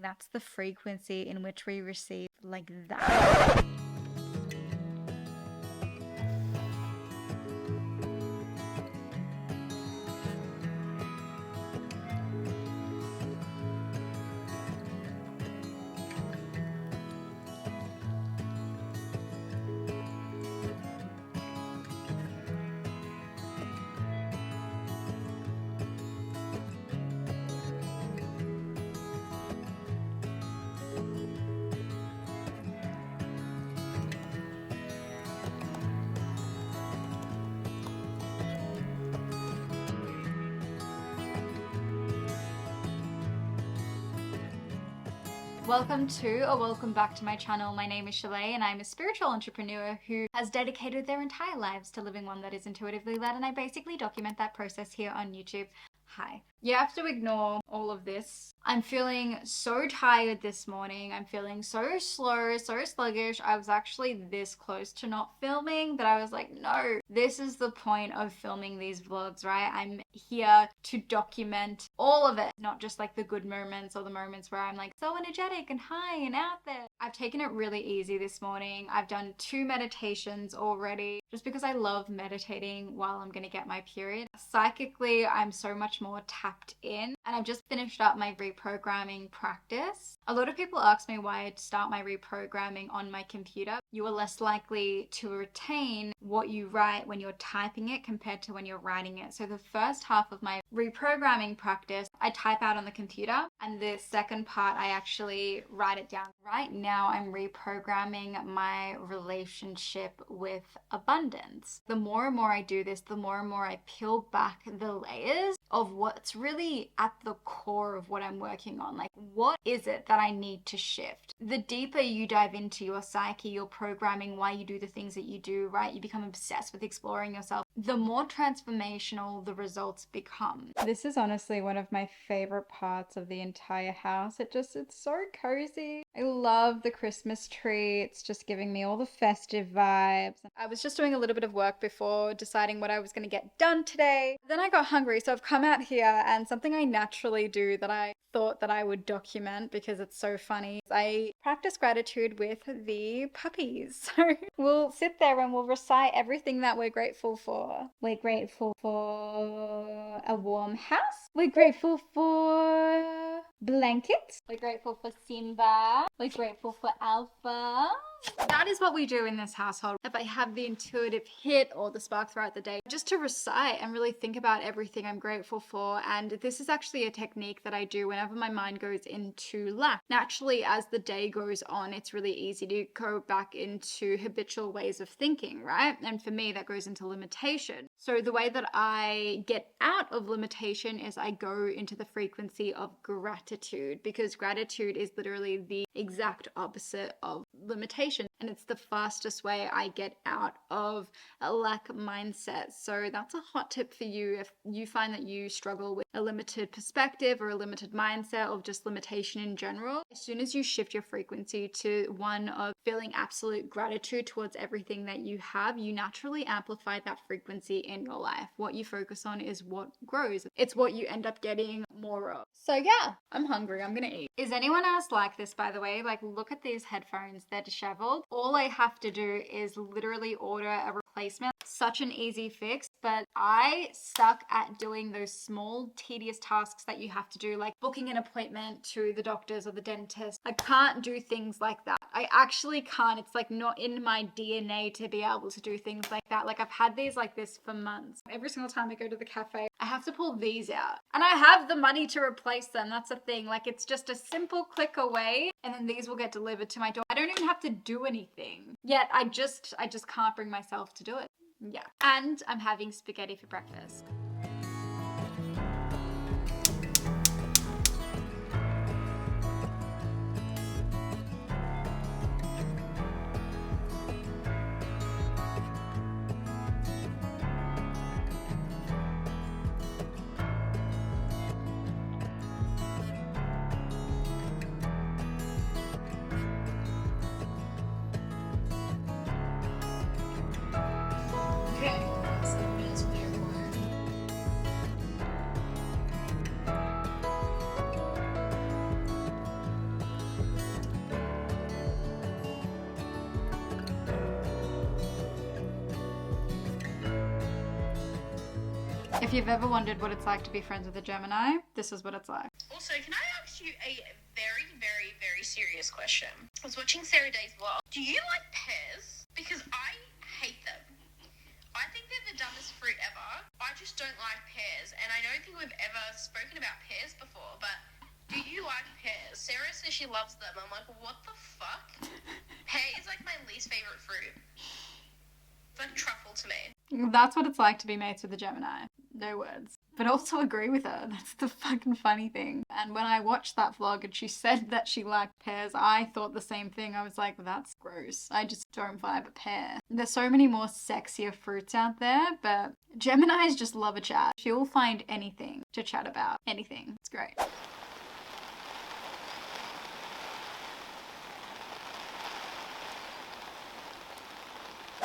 That's the frequency in which we receive like that. Welcome back to my channel. My name is Shalay and I'm a spiritual entrepreneur who has dedicated their entire lives to living one that is intuitively led, and I basically document that process here on YouTube. Hi. You have to ignore all of this. I'm feeling so tired this morning. I'm feeling so slow, so sluggish. I was actually this close to not filming, but I was like, no, this is the point of filming these vlogs, right? I'm here to document all of it, not just like the good moments or the moments where I'm like so energetic and high and out there. I've taken it really easy this morning. I've done 2 meditations already just because I love meditating while I'm going to get my period. Psychically, I'm so much more tapped in, and I've just finished up my reprogramming practice. A lot of people ask me why I'd start my reprogramming on my computer. You are less likely to retain what you write when you're typing it compared to when you're writing it. So the first half of my reprogramming practice, I type out on the computer, and the second part, I actually write it down. Right now, I'm reprogramming my relationship with abundance. The more and more I do this, the more and more I peel back the layers of what's really at the core of what I'm working on. Like, what is it that I need to shift? The deeper you dive into your psyche, your programming, why you do the things that you do, right? You become obsessed with exploring yourself. The more transformational the results become. This is honestly one of my favorite parts of the entire house. It's so cozy. I love the Christmas tree. It's just giving me all the festive vibes. I was just doing a little bit of work before deciding what I was going to get done today. Then I got hungry, so I've come out here, and something I naturally do that I thought that I would document because it's so funny. I practice gratitude with the puppies. So we'll sit there and we'll recite everything that we're grateful for. We're grateful for a warm house. We're grateful for blankets. We're grateful for Simba. We're grateful for Alpha. That is what we do in this household. If I have the intuitive hit or the spark throughout the day, just to recite and really think about everything I'm grateful for. And this is actually a technique that I do whenever my mind goes into lack. Naturally, as the day goes on, it's really easy to go back into habitual ways of thinking, right? And for me, that goes into limitation. So the way that I get out of limitation is I go into the frequency of gratitude, because gratitude is literally the exact opposite of limitation. And it's the fastest way I get out of a lack mindset. So that's a hot tip for you if you find that you struggle with a limited perspective or a limited mindset or just limitation in general. As soon as you shift your frequency to one of feeling absolute gratitude towards everything that you have, you naturally amplify that frequency in your life. What you focus on is what grows. It's what you end up getting more of. So yeah, I'm hungry. I'm gonna eat. Is anyone else like this, by the way? Like, look at these headphones. They're disheveled. All I have to do is literally order a replacement. Such an easy fix, but I suck at doing those small, tedious tasks that you have to do, like booking an appointment to the doctors or the dentist. I can't do things like that. I actually can't. It's like not in my DNA to be able to do things like that. Like, I've had these like this for months. Every single time I go to the cafe, I have to pull these out, and I have the money to replace them. That's the thing. Like, it's just a simple click away, and then these will get delivered to my door. I don't even have to do anything. Yet I just can't bring myself to do it. Yeah. And I'm having spaghetti for breakfast. If you've ever wondered what it's like to be friends with a Gemini, this is what it's like. Also, can I ask you a very, very, very serious question? I was watching Sarah Day's vlog. Do you like pears? Because I hate them. I think they're the dumbest fruit ever. I just don't like pears, and I don't think we've ever spoken about pears before, but do you like pears? Sarah says she loves them. I'm like, what the fuck? Pear is like my least favorite fruit. It's like truffle to me. That's what it's like to be mates with a Gemini. No words. But also agree with her. That's the fucking funny thing. And when I watched that vlog and she said that she liked pears, I thought the same thing. I was like, that's gross. I just don't vibe a pear. There's so many more sexier fruits out there, but Geminis just love a chat. She'll find anything to chat about. Anything. It's great.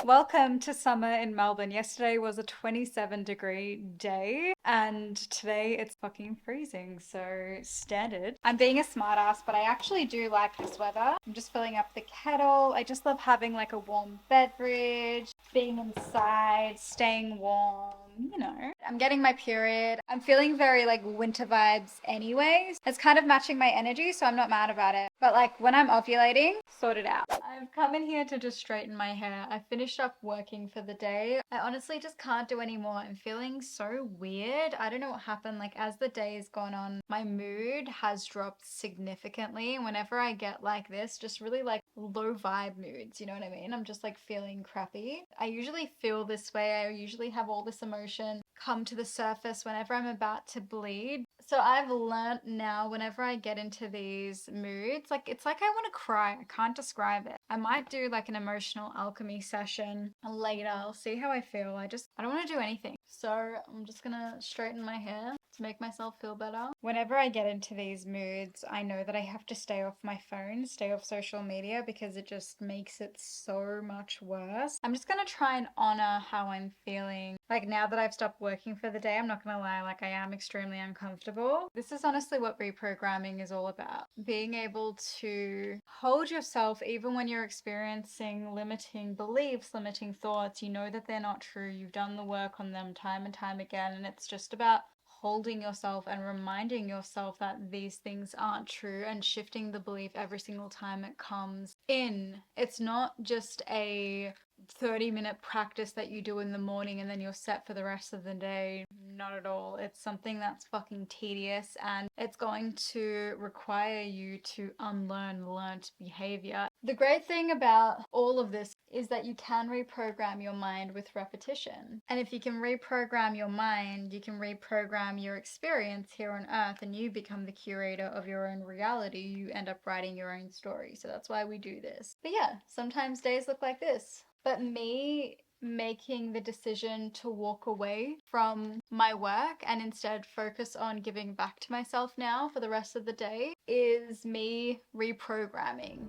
Welcome to summer in Melbourne. Yesterday was a 27-degree day and today it's fucking freezing, so standard. I'm being a smartass, but I actually do like this weather. I'm just filling up the kettle. I just love having like a warm beverage, being inside, staying warm, you know. I'm getting my period. I'm feeling very like winter vibes anyways. It's kind of matching my energy, so I'm not mad about it. But like when I'm ovulating, sort it out. I've come in here to just straighten my hair. I finished up working for the day. I honestly just can't do anymore. I'm feeling so weird. I don't know what happened. Like as the day has gone on, my mood has dropped significantly. Whenever I get like this, just really like low vibe moods, you know what I mean? I'm just like feeling crappy. I usually feel this way. I usually have all this emotion come to the surface whenever I'm about to bleed. So I've learnt now whenever I get into these moods, like it's like I want to cry. I can't describe it. I might do like an emotional alchemy session later. I'll see how I feel. I don't want to do anything. So I'm just gonna straighten my hair to make myself feel better. Whenever I get into these moods, I know that I have to stay off my phone, stay off social media, because it just makes it so much worse. I'm just gonna try and honor how I'm feeling. Like now that I've stopped working for the day, I'm not gonna lie, like I am extremely uncomfortable. This is honestly what reprogramming is all about. Being able to hold yourself even when you're experiencing limiting beliefs, limiting thoughts. You know that they're not true. You've done the work on them time and time again, and it's just about holding yourself and reminding yourself that these things aren't true and shifting the belief every single time it comes in. It's not just a 30-minute practice that you do in the morning and then you're set for the rest of the day. Not at all. It's something that's fucking tedious, and it's going to require you to unlearn learnt behavior. The great thing about all of this is that you can reprogram your mind with repetition. And if you can reprogram your mind, you can reprogram your experience here on earth, and you become the curator of your own reality. You end up writing your own story. So that's why we do this. But yeah, sometimes days look like this. But me making the decision to walk away from my work and instead focus on giving back to myself now for the rest of the day is me reprogramming.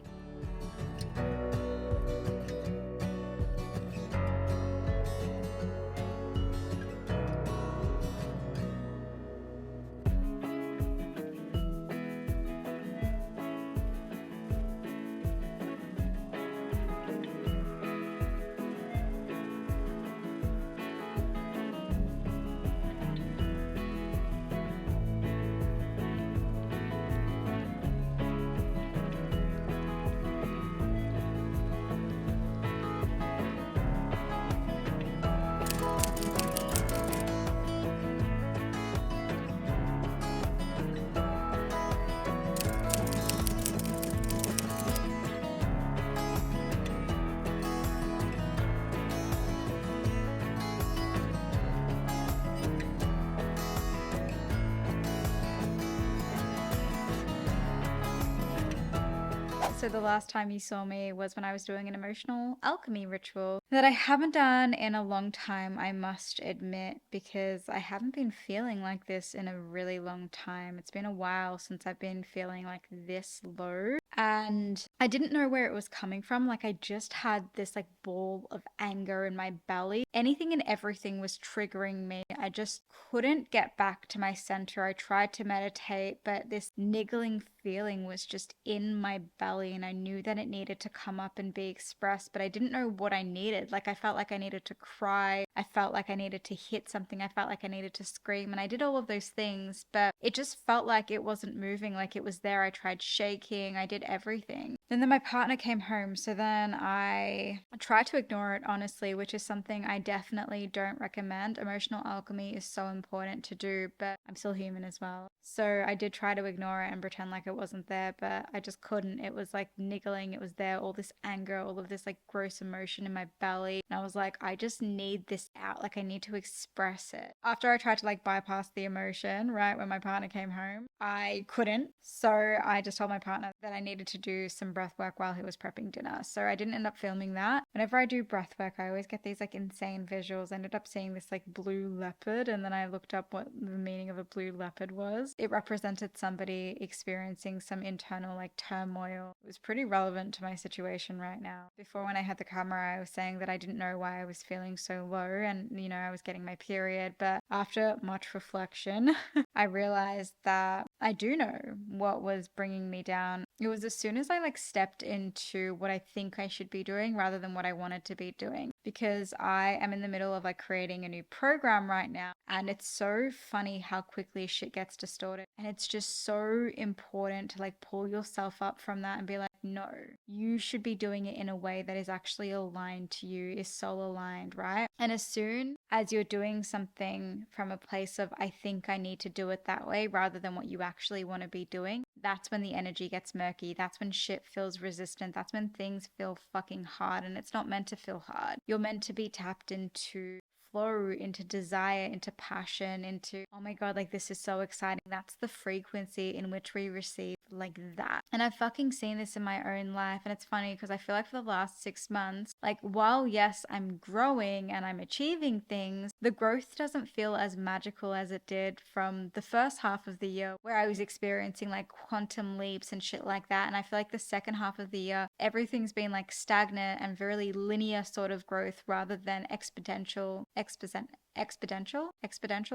So the last time you saw me was when I was doing an emotional alchemy ritual that I haven't done in a long time, I must admit, because I haven't been feeling like this in a really long time. It's been a while since I've been feeling like this low, and I didn't know where it was coming from. Like I just had this like ball of anger in my belly. Anything and everything was triggering me. I just couldn't get back to my center. I tried to meditate, but this niggling feeling was just in my belly, and I knew that it needed to come up and be expressed, but I didn't know what I needed. Like I felt like I needed to cry I felt like I needed to hit something. I felt like I needed to scream. And I did all of those things, but it just felt like it wasn't moving, like it was there. I tried shaking. I did everything. And then my partner came home. So then I tried to ignore it, honestly, which is something I definitely don't recommend. Emotional alchemy is so important to do, but I'm still human as well. So I did try to ignore it and pretend like it wasn't there, but I just couldn't. It was like niggling. It was there, all this anger, all of this like gross emotion in my belly. And I was like, I just need this out. Like I need to express it. After I tried to like bypass the emotion, right, when my partner came home, I couldn't. So I just told my partner that I needed to do some breath work while he was prepping dinner. So I didn't end up filming that. Whenever I do breath work, I always get these like insane visuals. I ended up seeing this like blue leopard, and then I looked up what the meaning of a blue leopard was. It represented somebody experiencing some internal like turmoil. It was pretty relevant to my situation right now. Before, when I had the camera, I was saying that I didn't know why I was feeling so low, and you know, I was getting my period. But after much reflection, I realized that I do know what was bringing me down. It was as soon as I like stepped into what I think I should be doing rather than what I wanted to be doing, because I am in the middle of like creating a new program right now, and it's so funny how quickly shit gets distorted. And it's just so important to like pull yourself up from that and be like, no, you should be doing it in a way that is actually aligned to you, is soul aligned, right? And as soon as you're doing something from a place of, I think I need to do it that way, rather than what you actually want to be doing, that's when the energy gets murky. That's when shit feels resistant. That's when things feel fucking hard, and it's not meant to feel hard. You're meant to be tapped into flow, into desire, into passion, into, oh my God, like this is so exciting. That's the frequency in which we receive like that. And I've fucking seen this in my own life. And it's funny because I feel like for the last 6 months, like while yes, I'm growing and I'm achieving things, the growth doesn't feel as magical as it did from the first half of the year, where I was experiencing like quantum leaps and shit like that. And I feel like the second half of the year, everything's been like stagnant and very linear sort of growth rather than exponential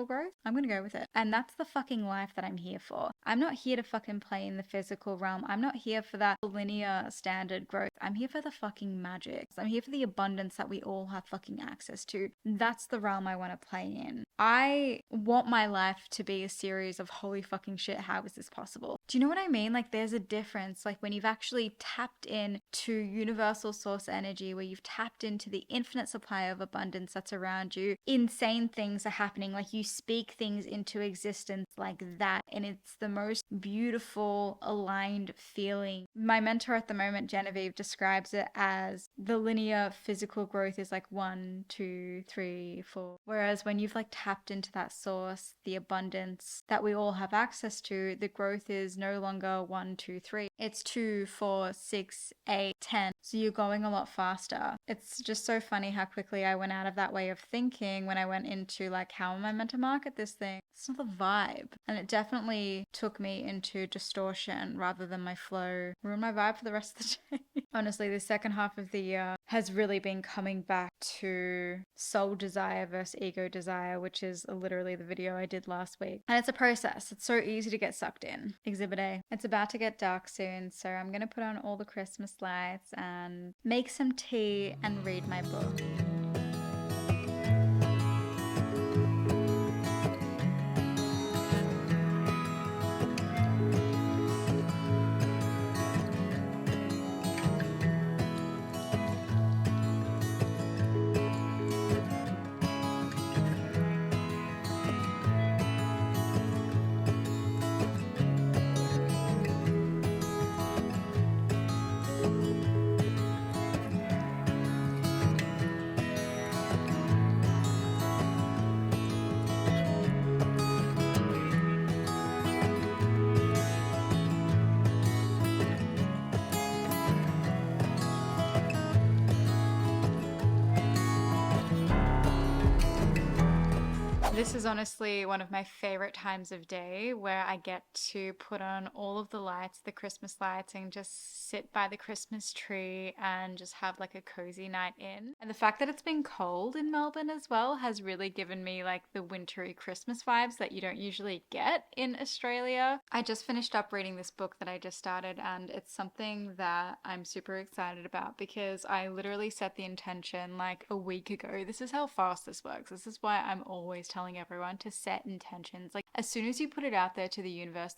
growth. I'm gonna go with it. And that's the fucking life that I'm here for. I'm not here to fucking play in the physical realm. I'm not here for that linear standard growth. I'm here for the fucking magic. I'm here for the abundance that we all have fucking access to. That's the realm I want to play in. I want my life to be a series of holy fucking shit, how is this possible? Do you know what I mean? Like there's a difference, like when you've actually tapped in to universal source energy, where you've tapped into the infinite supply of abundance that's around you. Insane things are happening, like you speak things into existence like that, and it's the most beautiful aligned feeling. My mentor at the moment, Genevieve, describes it as the linear physical growth is like 1, 2, 3, 4, whereas when you've like tapped into that source, the abundance that we all have access to, the growth is no longer 1, 2, 3, it's 2, 4, 6, 8, 10. So you're going a lot faster. It's just so funny how quickly I went out of that way of thinking when I went into like, how am I meant to market this thing? It's not the vibe. And it definitely took me into distortion rather than my flow. Ruined my vibe for the rest of the day. Honestly, the second half of the year has really been coming back to soul desire versus ego desire, which is literally the video I did last week. And it's a process. It's so easy to get sucked in. Exhibit A. It's about to get dark soon, so I'm going to put on all the Christmas lights and make some tea and read my book. This is honestly one of my favorite times of day where I get to put on all of the lights, the Christmas lights, and just sit by the Christmas tree and just have like a cozy night in. And the fact that it's been cold in Melbourne as well has really given me like the wintry Christmas vibes that you don't usually get in Australia. I just finished up reading this book that I just started, and it's something that I'm super excited about because I literally set the intention like a week ago. This is how fast this works. This is why I'm always telling everyone to set intentions. Like, as soon as you put it out there to the universe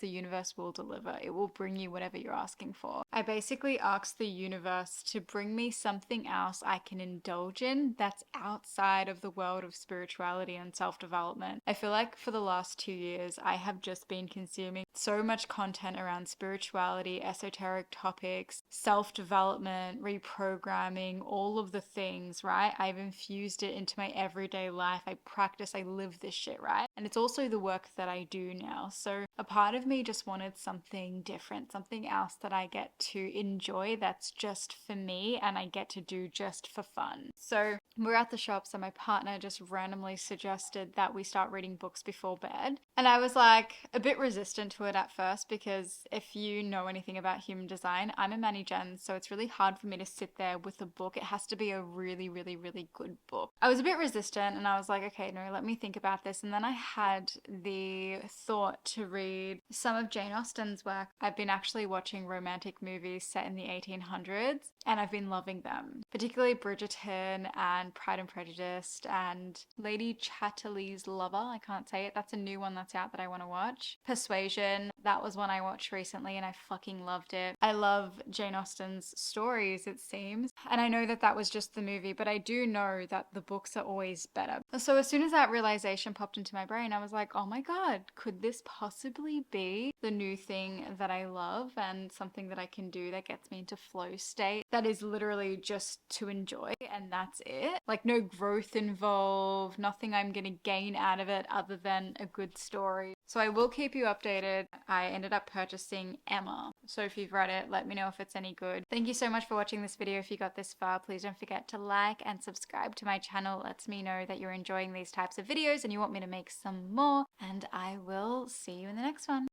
will deliver. It will bring you whatever you're asking for. I basically asked the universe to bring me something else I can indulge in that's outside of the world of spirituality and self-development. I feel like for the last 2 years, I have just been consuming so much content around spirituality, esoteric topics, self-development, reprogramming, all of the things, right? I've infused it into my everyday life. I practice, I live this shit, right? And it's also the work that I do now. So a part of me just wanted something different, something else that I get to enjoy that's just for me and I get to do just for fun. So we're at the shops and my partner just randomly suggested that we start reading books before bed. And I was like a bit resistant to it at first because if you know anything about human design, I'm a Mani-Gen, so it's really hard for me to sit there with a book. It has to be a really, really, really good book. I was a bit resistant and I was like, okay, no, let me think about this. And then I had the thought to read some of Jane Austen's work. I've been actually watching romantic movies set in the 1800s and I've been loving them, particularly Bridgerton and Pride and Prejudice and Lady Chatterley's Lover. I can't say it. That's a new one that's out that I want to watch. Persuasion, that was one I watched recently and I fucking loved it. I love Jane Austen's stories, it seems. And I know that that was just the movie, but I do know that the books are always better. So as soon as that realization popped into my brain, I was like, oh my God, could this possibly be the new thing that I love and something that I can do that gets me into flow state that is literally just to enjoy and that's it? Like no growth involved, nothing I'm gonna gain out of it other than a good story. So I will keep you updated. I ended up purchasing Emma. So if you've read it, let me know if it's any good. Thank you so much for watching this video. If you got this far, please don't forget to like and subscribe to my channel. It lets me know that you're enjoying these types of videos and you want me to make some more. And I will see you in the next one.